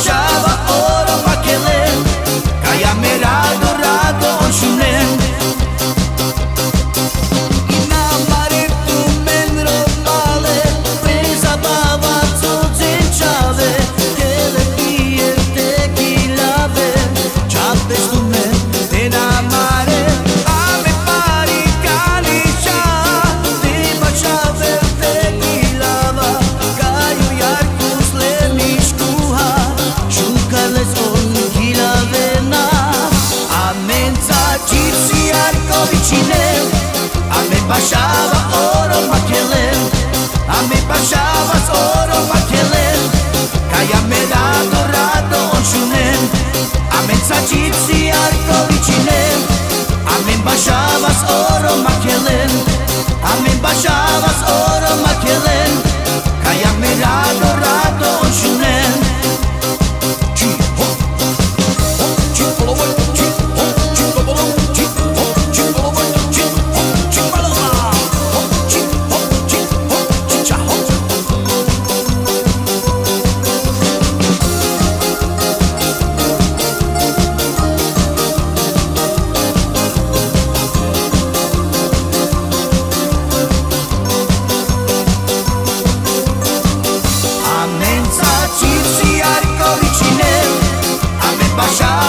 baixava oro makele kaya me rado on shunen ina mare tu menro male presa baba tsozen chave kele pier tequilave chavez tu men tena mare ame pari kanisha ti bachave tequilava kayu yarkus le mishkuha shukales on kilavena amenza gypsy arcovicine ame baixava oro makele ame baixavas oro makele kaya me rado on shunen amenza gypsy arcovicine ame baixavas oro makele ame baixavas oro makele kaya me rado on shunen gypsy arcovicine ame baixava